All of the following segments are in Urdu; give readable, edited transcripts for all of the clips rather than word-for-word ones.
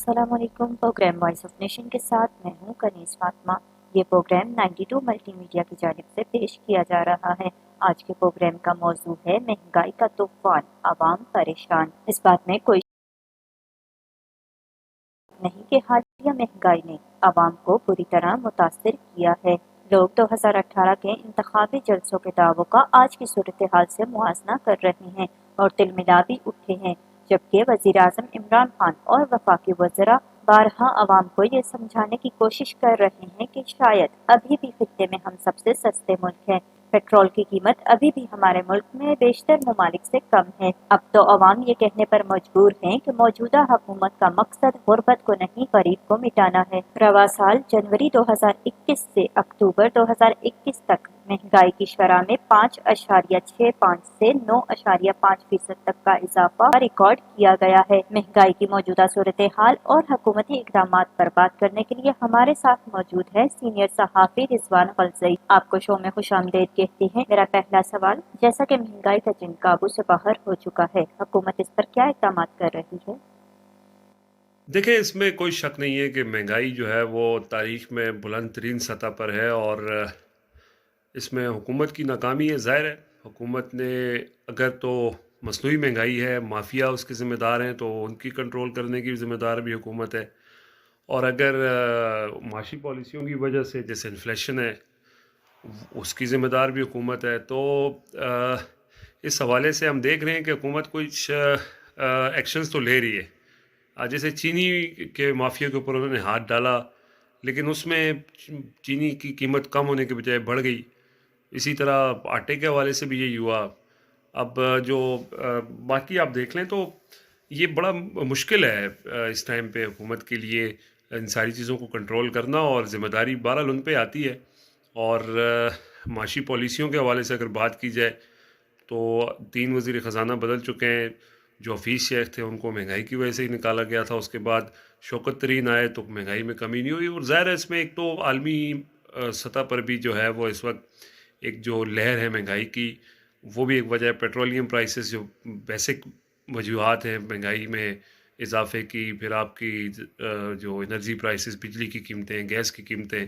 السلام علیکم۔ پروگرام وائس آف نیشن کے ساتھ میں ہوں کنیز فاطمہ۔ یہ پروگرام 92 ملٹی میڈیا کی جانب سے پیش کیا جا رہا ہے۔ آج کے پروگرام کا موضوع ہے مہنگائی کا طوفان، عوام پریشان۔ اس بات میں کوئی شک نہیں کہ حالیہ مہنگائی نے عوام کو بری طرح متاثر کیا ہے۔ لوگ 2018 کے انتخابی جلسوں کے دعووں کا آج کی صورتحال سے موازنہ کر رہے ہیں اور تلملا بھی اٹھے ہیں، جبکہ وزیراعظم عمران خان اور وفاقی وزراء بارہا عوام کو یہ سمجھانے کی کوشش کر رہے ہیں کہ شاید ابھی بھی خطے میں ہم سب سے سستے ملک ہیں، پیٹرول کی قیمت ابھی بھی ہمارے ملک میں بیشتر ممالک سے کم ہے۔ اب تو عوام یہ کہنے پر مجبور ہیں کہ موجودہ حکومت کا مقصد غربت کو نہیں، غریب کو مٹانا ہے۔ رواں سال جنوری 2021 سے اکتوبر 2021 تک مہنگائی کی شرح میں 5.65 سے 9.5% تک کا اضافہ ریکارڈ کیا گیا ہے۔ مہنگائی کی موجودہ صورتحال اور حکومتی اقدامات پر بات کرنے کے لیے ہمارے ساتھ موجود ہے سینئر صحافی رضوان غلزئی۔ آپ کو شو میں خوش آمدید کہتے ہیں۔ میرا پہلا سوال، جیسا کہ مہنگائی کا جن قابو سے باہر ہو چکا ہے، حکومت اس پر کیا اقدامات کر رہی ہے؟ دیکھیں، اس میں کوئی شک نہیں ہے کہ مہنگائی جو ہے وہ تاریخ میں بلند ترین سطح پر ہے، اور اس میں حکومت کی ناکامی ہے۔ ظاہر ہے حکومت نے اگر تو مصنوعی مہنگائی ہے، مافیا اس کے ذمہ دار ہیں، تو ان کی کنٹرول کرنے کی ذمہ دار بھی حکومت ہے، اور اگر معاشی پالیسیوں کی وجہ سے جیسے انفلیشن ہے اس کی ذمہ دار بھی حکومت ہے۔ تو اس حوالے سے ہم دیکھ رہے ہیں کہ حکومت کچھ ایکشنز تو لے رہی ہے۔ جیسے چینی کے مافیا کے اوپر انہوں نے ہاتھ ڈالا، لیکن اس میں چینی کی قیمت کم ہونے کے بجائے بڑھ گئی۔ اسی طرح آٹے کے حوالے سے بھی یہی ہوا۔ اب جو باقی آپ دیکھ لیں تو یہ بڑا مشکل ہے اس ٹائم پہ حکومت کے لیے ان ساری چیزوں کو کنٹرول کرنا، اور ذمہ داری بہرحال ان پہ آتی ہے۔ اور معاشی پالیسیوں کے حوالے سے اگر بات کی جائے تو 3 وزیر خزانہ بدل چکے ہیں۔ جو حفیظ شیخ تھے ان کو مہنگائی کی وجہ سے ہی نکالا گیا تھا، اس کے بعد شوکت ترین آئے تو مہنگائی میں کمی نہیں ہوئی۔ اور ظاہر ہے اس میں ایک تو عالمی سطح پر بھی جو ہے وہ اس وقت ایک جو لہر ہے مہنگائی کی، وہ بھی ایک وجہ ہے۔ پیٹرولیم پرائسز جو بیسک وجوہات ہیں مہنگائی میں اضافے کی، پھر آپ کی جو انرجی پرائسز، بجلی کی قیمتیں، گیس کی قیمتیں،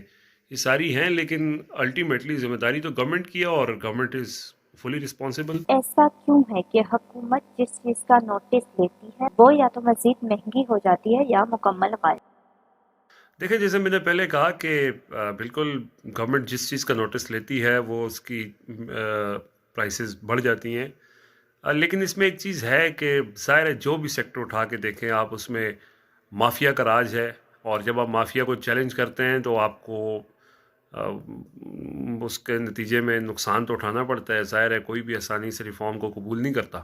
یہ ساری ہیں، لیکن الٹیمیٹلی ذمہ داری تو گورنمنٹ کی ہے، اور گورنمنٹ از فلی رسپانسبل۔ ایسا کیوں ہے کہ حکومت جس چیز کا نوٹس لیتی ہے وہ یا تو مزید مہنگی ہو جاتی ہے یا مکمل غائب؟ دیکھیں، جیسے میں نے پہلے کہا کہ بالکل گورنمنٹ جس چیز کا نوٹس لیتی ہے وہ اس کی پرائسز بڑھ جاتی ہیں۔ لیکن اس میں ایک چیز ہے کہ ظاہر ہے جو بھی سیکٹر اٹھا کے دیکھیں آپ، اس میں مافیا کا راج ہے، اور جب آپ مافیا کو چیلنج کرتے ہیں تو آپ کو اس کے نتیجے میں نقصان تو اٹھانا پڑتا ہے۔ ظاہر ہے کوئی بھی آسانی سے ریفارم کو قبول نہیں کرتا،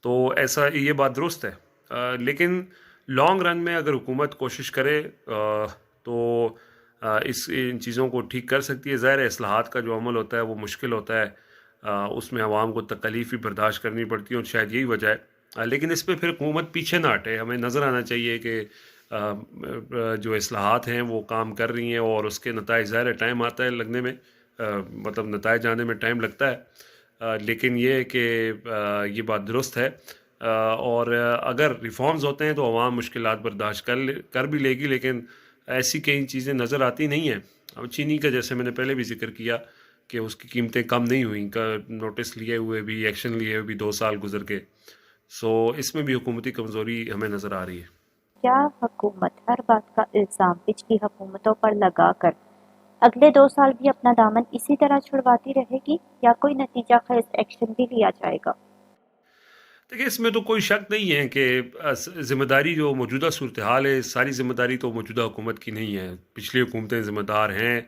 تو ایسا یہ بات درست ہے۔ لیکن لانگ رن میں اگر حکومت کوشش کرے تو ان چیزوں کو ٹھیک کر سکتی ہے۔ ظاہر ہے اصلاحات کا جو عمل ہوتا ہے وہ مشکل ہوتا ہے، اس میں عوام کو تکلیف بھی برداشت کرنی پڑتی ہے، اور شاید یہی وجہ ہے۔ لیکن اس پہ پھر حکومت پیچھے نہ ہٹے، ہمیں نظر آنا چاہیے کہ جو اصلاحات ہیں وہ کام کر رہی ہیں، اور اس کے نتائج ظاہر ہے ٹائم آتا ہے لگنے میں، مطلب نتائج آنے میں ٹائم لگتا ہے، لیکن یہ ہے کہ یہ بات درست ہے۔ اور اگر ریفارمز ہوتے ہیں تو عوام مشکلات برداشت کر بھی لے گی، لیکن ایسی کئی چیزیں نظر آتی نہیں ہیں۔ اب چینی کا جیسے میں نے پہلے بھی ذکر کیا کہ اس کی قیمتیں کم نہیں ہوئیں، نوٹس لیے ہوئے بھی، ایکشن لیے ہوئے بھی 2 سال گزر گئے۔ سو اس میں بھی حکومتی کمزوری ہمیں نظر آ رہی ہے۔ کیا حکومت ہر بات کا الزام پچھلی حکومتوں پر لگا کر اگلے 2 سال بھی اپنا دامن اسی طرح چھڑواتی رہے گی یا کوئی نتیجہ خیز ایکشن بھی لیا جائے گا؟ دیکھیں، اس میں تو کوئی شک نہیں ہے کہ ذمہ داری جو موجودہ صورتحال ہے، ساری ذمہ داری تو موجودہ حکومت کی نہیں ہے۔ پچھلی حکومتیں ذمہ دار ہیں،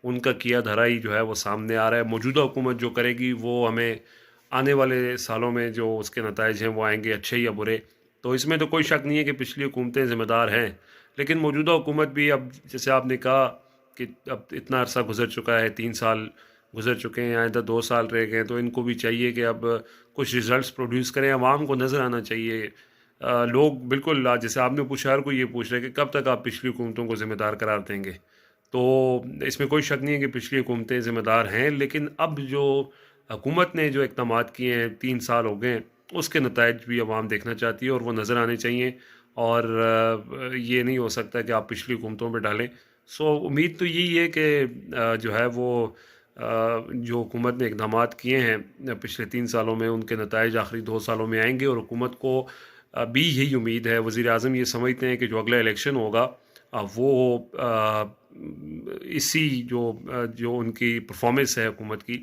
ان کا کیا دھرائی جو ہے وہ سامنے آ رہا ہے۔ موجودہ حکومت جو کرے گی وہ ہمیں آنے والے سالوں میں جو اس کے نتائج ہیں وہ آئیں گے، اچھے یا برے۔ تو اس میں تو کوئی شک نہیں ہے کہ پچھلی حکومتیں ذمہ دار ہیں، لیکن موجودہ حکومت بھی اب جیسے آپ نے کہا کہ اب اتنا عرصہ گزر چکا ہے، 3 سال گزر چکے ہیں، آئندہ 2 سال رہ گئے ہیں، تو ان کو بھی چاہیے کہ اب کچھ ریزلٹس پروڈیوس کریں، عوام کو نظر آنا چاہیے۔ لوگ بالکل جیسے آپ نے پوچھا، ہر کوئی یہ پوچھ رہے کہ کب تک آپ پچھلی حکومتوں کو ذمہ دار قرار دیں گے۔ تو اس میں کوئی شک نہیں ہے کہ پچھلی حکومتیں ذمہ دار ہیں، لیکن اب جو حکومت نے جو اقدامات کیے ہیں، 3 سال ہو گئے ہیں، اس کے نتائج بھی عوام دیکھنا چاہتی ہے، اور وہ نظر آنے چاہیے۔ اور یہ نہیں ہو سکتا کہ آپ پچھلی حکومتوں پہ ڈالیں. سو امید تو یہی ہے کہ جو ہے وہ جو حکومت نے اقدامات کیے ہیں پچھلے 3 سالوں میں، ان کے نتائج آخری 2 سالوں میں آئیں گے، اور حکومت کو بھی یہی امید ہے. وزیر اعظم یہ سمجھتے ہیں کہ جو اگلا الیکشن ہوگا وہ اسی جو ان کی پرفارمنس ہے حکومت کی،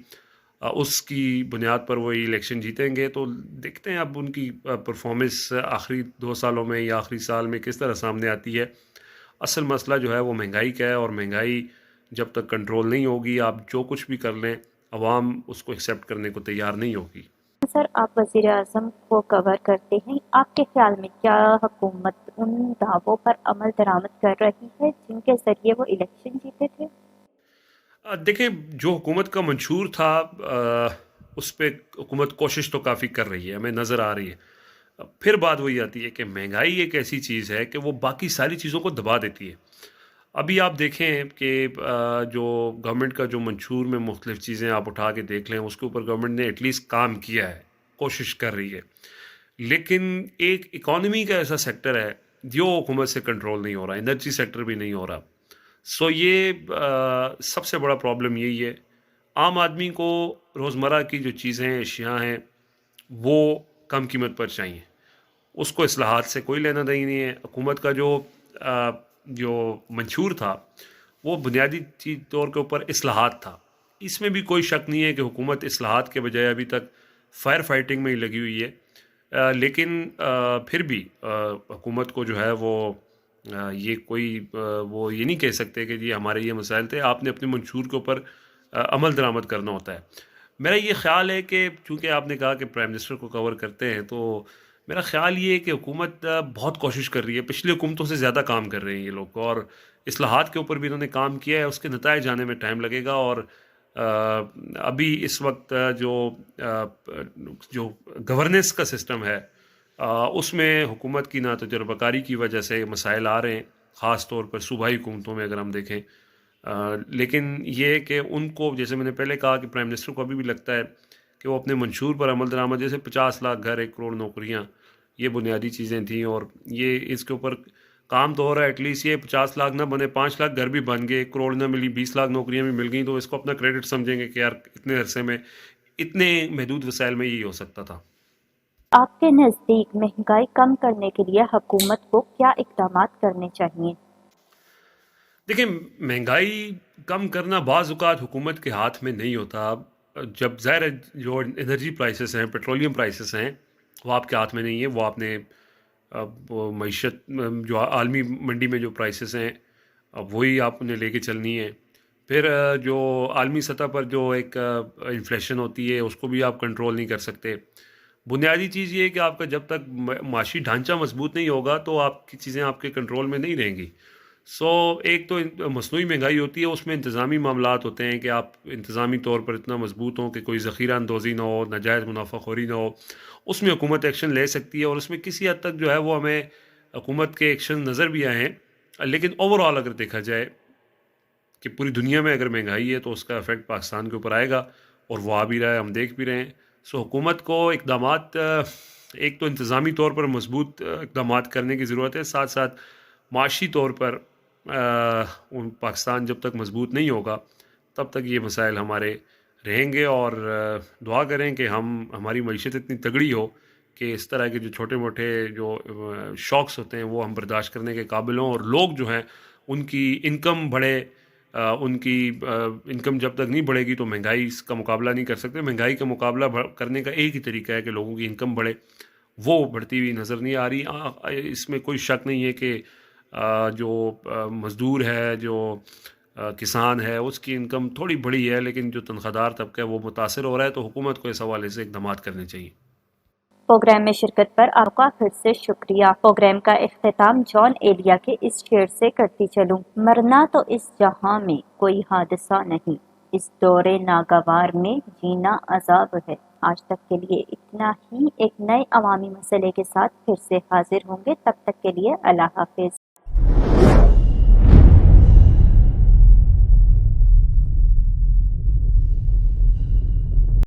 اس کی بنیاد پر وہ الیکشن جیتیں گے. تو دیکھتے ہیں اب ان کی پرفارمنس آخری 2 سالوں میں یا آخری سال میں کس طرح سامنے آتی ہے. اصل مسئلہ جو ہے وہ مہنگائی کا ہے، اور مہنگائی جب تک کنٹرول نہیں ہوگی، آپ جو کچھ بھی کر لیں، عوام اس کو ایکسیپٹ کرنے کو تیار نہیں ہوگی. سر، آپ وزیر اعظم کو کور کرتے ہیں، آپ کے خیال میں کیا حکومت ان دعووں پر عمل درآمد کر رہی ہے جن کے ذریعے وہ الیکشن جیتے تھے؟ دیکھیں، جو حکومت کا منشور تھا اس پہ حکومت کوشش تو کافی کر رہی ہے، ہمیں نظر آ رہی ہے. پھر بات وہی آتی ہے کہ مہنگائی ایک ایسی چیز ہے کہ وہ باقی ساری چیزوں کو دبا دیتی ہے. ابھی آپ دیکھیں کہ جو گورنمنٹ کا جو منشور میں مختلف چیزیں آپ اٹھا کے دیکھ لیں، اس کے اوپر گورنمنٹ نے ایٹ لیسٹ کام کیا ہے، کوشش کر رہی ہے. لیکن ایک اکانومی کا ایسا سیکٹر ہے جو حکومت سے کنٹرول نہیں ہو رہا، انرجی سیکٹر بھی نہیں ہو رہا. سو یہ سب سے بڑا پرابلم یہی ہے. عام آدمی کو روزمرہ کی جو چیزیں اشیاء ہیں وہ کم قیمت پر چاہیے، اس کو اصلاحات سے کوئی لینا دینی نہیں ہے. حکومت کا جو منشور تھا وہ بنیادی طور کے اوپر اصلاحات تھا. اس میں بھی کوئی شک نہیں ہے کہ حکومت اصلاحات کے بجائے ابھی تک فائر فائٹنگ میں ہی لگی ہوئی ہے. لیکن پھر بھی حکومت کو جو ہے وہ یہ کوئی وہ یہ نہیں کہہ سکتے کہ جی ہمارے یہ مسائل تھے. آپ نے اپنے منشور کے اوپر عمل درآمد کرنا ہوتا ہے. میرا یہ خیال ہے کہ چونکہ آپ نے کہا کہ پرائم منسٹر کو کور کرتے ہیں، تو میرا خیال یہ ہے کہ حکومت بہت کوشش کر رہی ہے، پچھلی حکومتوں سے زیادہ کام کر رہے ہیں یہ لوگ، اور اصلاحات کے اوپر بھی انہوں نے کام کیا ہے. اس کے نتائج آنے میں ٹائم لگے گا. اور ابھی اس وقت جو گورننس کا سسٹم ہے اس میں حکومت کی نا تجربہ کاری کی وجہ سے مسائل آ رہے ہیں، خاص طور پر صوبائی حکومتوں میں اگر ہم دیکھیں. لیکن یہ کہ ان کو، جیسے میں نے پہلے کہا کہ پرائم منسٹر کو ابھی بھی لگتا ہے کہ وہ اپنے منشور پر عمل درآمد، جیسے 50 لاکھ گھر، 1 کروڑ نوکریاں، یہ بنیادی چیزیں تھیں، اور یہ اس کے اوپر کام تو ہو رہا ہے. ایٹ لیسٹ یہ 50 لاکھ نہ بنے، 5 لاکھ گھر بھی بن گئے، 1 کروڑ نہ ملی، 20 لاکھ نوکریاں بھی مل گئیں، تو اس کو اپنا کریڈٹ سمجھیں گے کہ یار اتنے عرصے میں، اتنے محدود وسائل میں یہی ہو سکتا تھا. آپ کے نزدیک مہنگائی کم کرنے کے لیے حکومت کو کیا اقدامات کرنے چاہیے؟ دیکھیں، مہنگائی کم کرنا بعض اوقات حکومت کے ہاتھ میں نہیں ہوتا. جب ظاہر ہے جو انرجی پرائسز ہیں، پیٹرولیم پرائسز ہیں، وہ آپ کے ہاتھ میں نہیں ہے. وہ آپ نے وہ معیشت جو عالمی منڈی میں جو پرائسز ہیں وہی آپ نے لے کے چلنی ہے. پھر جو عالمی سطح پر جو ایک انفلیشن ہوتی ہے اس کو بھی آپ کنٹرول نہیں کر سکتے. بنیادی چیز یہ ہے کہ آپ کا جب تک معاشی ڈھانچہ مضبوط نہیں ہوگا تو آپ کی چیزیں آپ کے کنٹرول میں نہیں رہیں گی. سو ایک تو مصنوعی مہنگائی ہوتی ہے، اس میں انتظامی معاملات ہوتے ہیں کہ آپ انتظامی طور پر اتنا مضبوط ہوں کہ کوئی ذخیرہ اندوزی نہ ہو، ناجائز منافع خوری نہ ہو. اس میں حکومت ایکشن لے سکتی ہے، اور اس میں کسی حد تک جو ہے وہ ہمیں حکومت کے ایکشن نظر بھی آئے ہیں. لیکن اوور آل اگر دیکھا جائے کہ پوری دنیا میں اگر مہنگائی ہے تو اس کا افیکٹ پاکستان کے اوپر آئے گا، اور وہ آ بھی رہا ہے، ہم دیکھ بھی رہے ہیں. سو حکومت کو اقدامات ایک تو انتظامی طور پر مضبوط اقدامات کرنے کی ضرورت ہے، ساتھ ساتھ معاشی طور پر پاکستان جب تک مضبوط نہیں ہوگا تب تک یہ مسائل ہمارے رہیں گے. اور دعا کریں کہ ہماری معیشت اتنی تگڑی ہو کہ اس طرح کے جو چھوٹے موٹے جو شوکس ہوتے ہیں وہ ہم برداشت کرنے کے قابل ہوں، اور لوگ جو ہیں ان کی انکم بڑھے. ان کی انکم جب تک نہیں بڑھے گی تو مہنگائی اس کا مقابلہ نہیں کر سکتے. مہنگائی کا مقابلہ کرنے کا ایک ہی طریقہ ہے کہ لوگوں کی انکم بڑھے. وہ بڑھتی ہوئی نظر نہیں آ رہی. اس میں کوئی شک نہیں ہے کہ جو مزدور ہے، جو کسان ہے، اس کی انکم تھوڑی بڑی ہے، لیکن جو تنخواہ دار طبقہ ہے وہ متاثر ہو رہا ہے. تو حکومت کو اس حوالے سے اقدامات کرنے چاہیے. پروگرام میں شرکت پر آپ کا پھر سے شکریہ. پروگرام کا اختتام جان ایلیا کے اس شعر سے کرتی چلوں: مرنا تو اس جہاں میں کوئی حادثہ نہیں، اس دور ناگوار میں جینا عذاب ہے. آج تک کے لیے اتنا ہی. ایک نئے عوامی مسئلے کے ساتھ پھر سے حاضر ہوں گے. تب تک کے لیے اللہ حافظ.